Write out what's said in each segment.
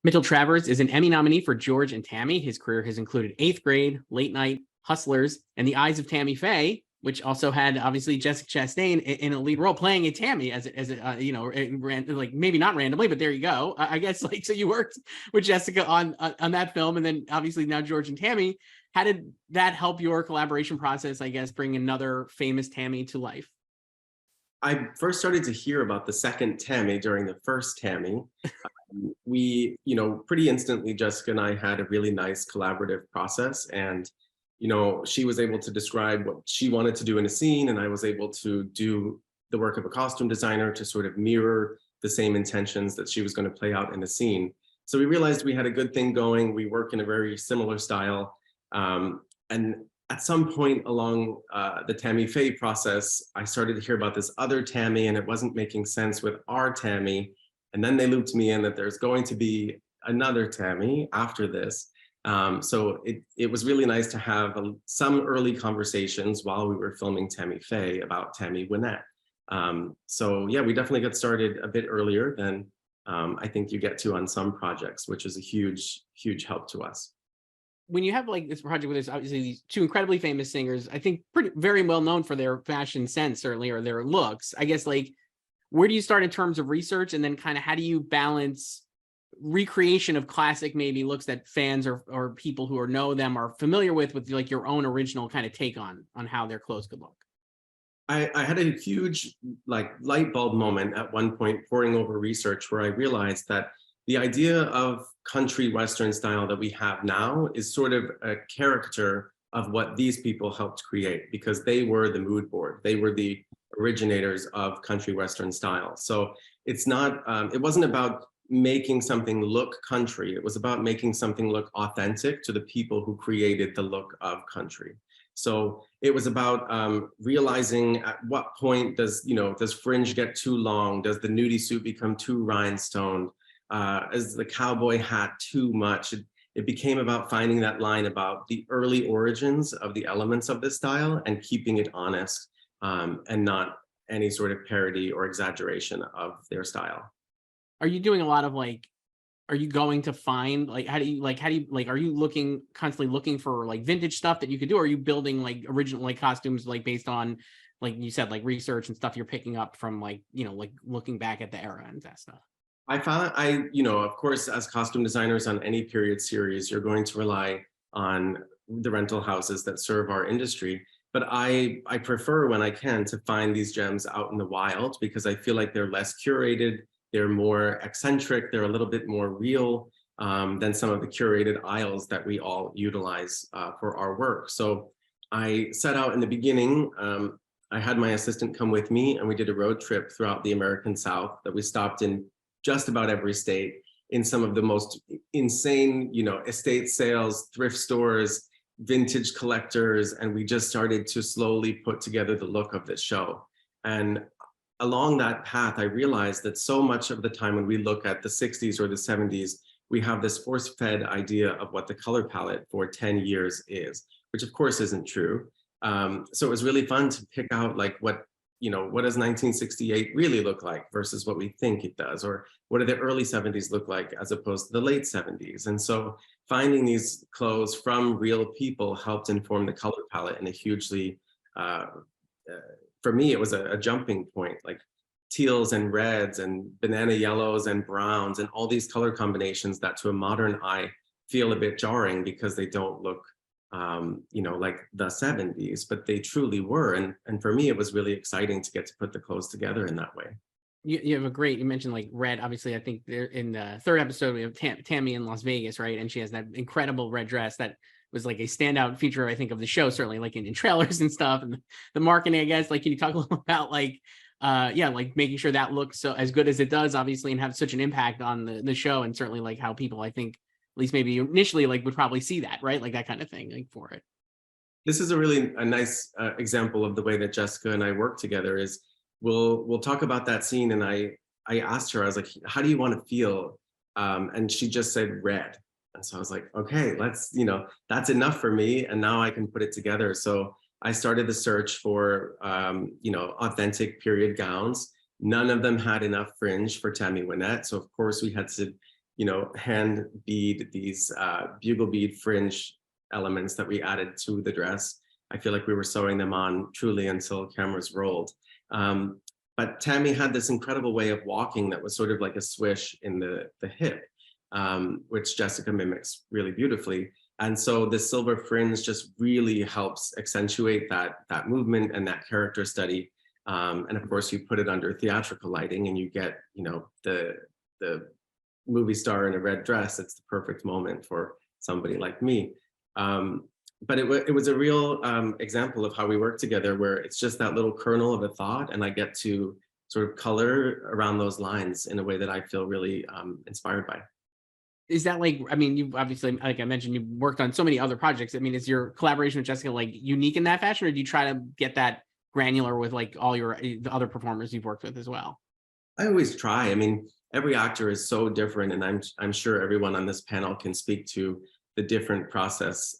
Mitchell Travers is an Emmy nominee for George and Tammy. His career has included Eighth Grade, Late Night, Hustlers, and The Eyes of Tammy Faye, which also had obviously Jessica Chastain in a lead role playing a Tammy as it ran, like maybe not randomly, but there you go. I guess like so you worked with Jessica on that film, and then obviously now George and Tammy. How did that help your collaboration process? I guess bring another famous Tammy to life. I first started to hear about the second Tammy during the first Tammy. We, pretty instantly, Jessica and I had a really nice collaborative process. And, she was able to describe what she wanted to do in a scene, and I was able to do the work of a costume designer to sort of mirror the same intentions that she was going to play out in the scene. So we realized we had a good thing going. We work in a very similar style. And at some point along the Tammy Faye process, I started to hear about this other Tammy, and it wasn't making sense with our Tammy. And then they looped me in that there's going to be another Tammy after this. So it was really nice to have some early conversations while we were filming Tammy Faye about Tammy Wynette. So yeah, we definitely got started a bit earlier than I think you get to on some projects, which is a huge, huge help to us. When you have like this project where there's obviously these two incredibly famous singers, I think very well known for their fashion sense, certainly, or their looks, I guess, like, where do you start in terms of research? And then kind of how do you balance recreation of classic maybe looks that fans or people who know them are familiar with like your own original kind of take on how their clothes could look? I had a huge like light bulb moment at one point poring over research where I realized that the idea of country Western style that we have now is sort of a caricature of what these people helped create, because they were the mood board. They were the originators of country Western style. So it's not, it wasn't about making something look country. It was about making something look authentic to the people who created the look of country. So it was about realizing at what point does fringe get too long? Does the nudie suit become too rhinestoned? Is the cowboy hat too much? It became about finding that line about the early origins of the elements of this style and keeping it honest, and not any sort of parody or exaggeration of their style. Are you doing a lot of like, are you going to find like, are you constantly looking for like vintage stuff that you could do? Or are you building like original like costumes like based on, like you said, like research and stuff you're picking up from like, like looking back at the era and that stuff? I found of course, as costume designers on any period series, you're going to rely on the rental houses that serve our industry. But I prefer, when I can, to find these gems out in the wild, because I feel like they're less curated, they're more eccentric, they're a little bit more real than some of the curated aisles that we all utilize for our work. So I set out in the beginning, I had my assistant come with me, and we did a road trip throughout the American South that we stopped in just about every state, in some of the most insane, estate sales, thrift stores, vintage collectors, and we just started to slowly put together the look of this show. And along that path, I realized that so much of the time when we look at the 60s or the 70s, we have this force-fed idea of what the color palette for 10 years is, which of course isn't true. So it was really fun to pick out like what does 1968 really look like versus what we think it does, or what do the early 70s look like as opposed to the late 70s. And so finding these clothes from real people helped inform the color palette in a hugely, for me, it was a jumping point, like teals and reds and banana yellows and browns and all these color combinations that to a modern eye feel a bit jarring because they don't look like the 70s, but they truly were. And for me, it was really exciting to get to put the clothes together in that way. You have you mentioned like red, obviously. I think there in the third episode, we have Tammy in Las Vegas, right? And she has that incredible red dress that was like a standout feature, I think, of the show, certainly like in trailers and stuff and the marketing, I guess. Like, can you talk a little about like, like making sure that looks so as good as it does, obviously, and have such an impact on the show, and certainly like how people, I think, at least maybe initially like would probably see that, right? Like that kind of thing, like for it. This is a nice example of the way that Jessica and I work together. Is we'll talk about that scene, and I asked her, I was like, how do you want to feel? And she just said red. And so I was like, okay, let's, that's enough for me. And now I can put it together. So I started the search for, authentic period gowns. None of them had enough fringe for Tammy Wynette. So of course we had to hand bead these bugle bead fringe elements that we added to the dress. I feel like we were sewing them on truly until cameras rolled. But Tammy had this incredible way of walking that was sort of like a swish in the hip, which Jessica mimics really beautifully. And so the silver fringe just really helps accentuate that movement and that character study. And of course, you put it under theatrical lighting and you get, the movie star in a red dress. It's the perfect moment for somebody like me. But it was a real example of how we work together, where it's just that little kernel of a thought, and I get to sort of color around those lines in a way that I feel really inspired by. Is that like, I mean, you obviously, like I mentioned, you worked on so many other projects. I mean, is your collaboration with Jessica like unique in that fashion, or do you try to get that granular with like all the other performers you've worked with as well? I always try. I mean, every actor is so different, and I'm sure everyone on this panel can speak to the different process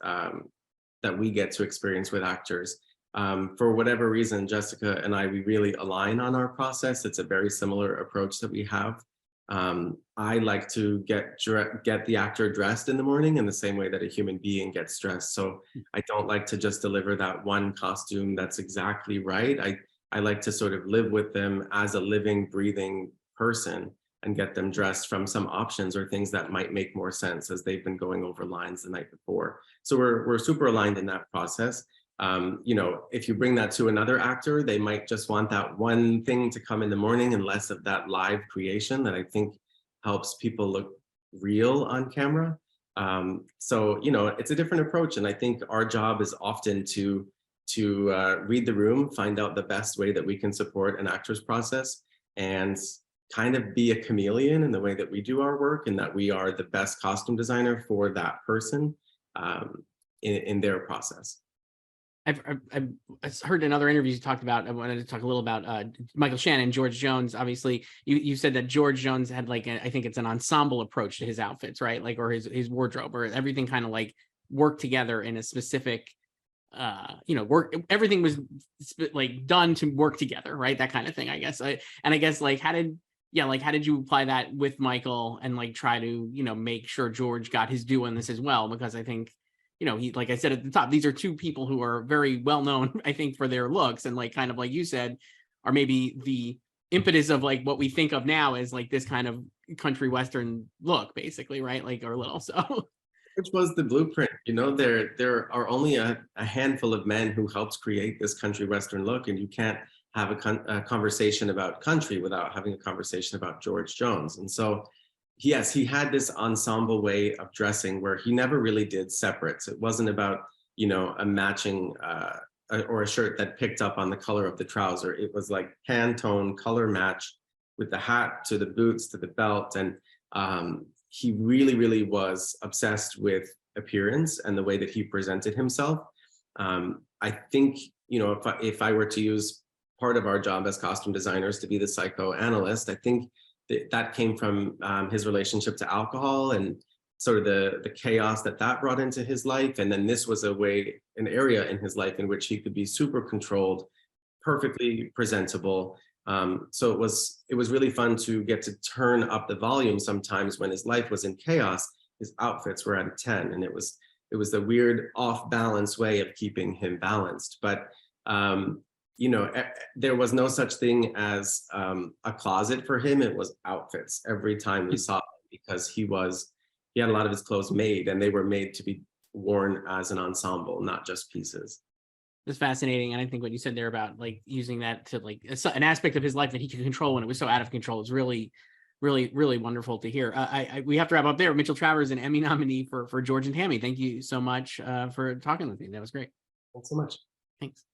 that we get to experience with actors. For whatever reason, Jessica and we really align on our process. It's a very similar approach that we have. I like to get the actor dressed in the morning in the same way that a human being gets dressed. So I don't like to just deliver that one costume that's exactly right. I like to sort of live with them as a living, breathing person and get them dressed from some options or things that might make more sense as they've been going over lines the night before. So we're super aligned in that process. If you bring that to another actor, they might just want that one thing to come in the morning and less of that live creation that I think helps people look real on camera. So it's a different approach, and I think our job is often to read the room, find out the best way that we can support an actor's process, and kind of be a chameleon in the way that we do our work, and that we are the best costume designer for that person in their process. I've heard in other interviews you talked about, I wanted to talk a little about Michael Shannon, George Jones. Obviously, you said that George Jones had like, I think it's an ensemble approach to his outfits, right? Like, or his wardrobe, or everything kind of like worked together in a specific, everything was like done to work together, right? That kind of thing, I guess. And I guess like, how did you apply that with Michael and like try to, make sure George got his due in this as well? Because I think, he, like I said at the top, these are two people who are very well known, I think, for their looks, and like kind of like you said, are maybe the impetus of like what we think of now as like this kind of country western look, basically, right? Like, or little so. Which was the blueprint. There are only a handful of men who helped create this country western look, and you can't have a conversation about country without having a conversation about George Jones. And so, yes, he had this ensemble way of dressing where he never really did separates. It wasn't about, a matching or a shirt that picked up on the color of the trouser. It was like Pantone color match with the hat to the boots to the belt. And he really, really was obsessed with appearance and the way that he presented himself. I think, if I were to use part of our job as costume designers to be the psychoanalyst, I think that came from his relationship to alcohol and sort of the chaos that brought into his life. And then this was an area in his life in which he could be super controlled, perfectly presentable. So it was really fun to get to turn up the volume sometimes when his life was in chaos. His outfits were at a 10, and it was the weird off balance way of keeping him balanced. But there was no such thing as a closet for him. It was outfits every time we saw him, because he had a lot of his clothes made, and they were made to be worn as an ensemble, not just pieces. It's fascinating. And I think what you said there about like using that to like an aspect of his life that he could control when it was so out of control is really, really, really wonderful to hear. We have to wrap up there. Mitchell Travers, an Emmy nominee for George and Tammy. Thank you so much for talking with me. That was great. Thanks so much. Thanks.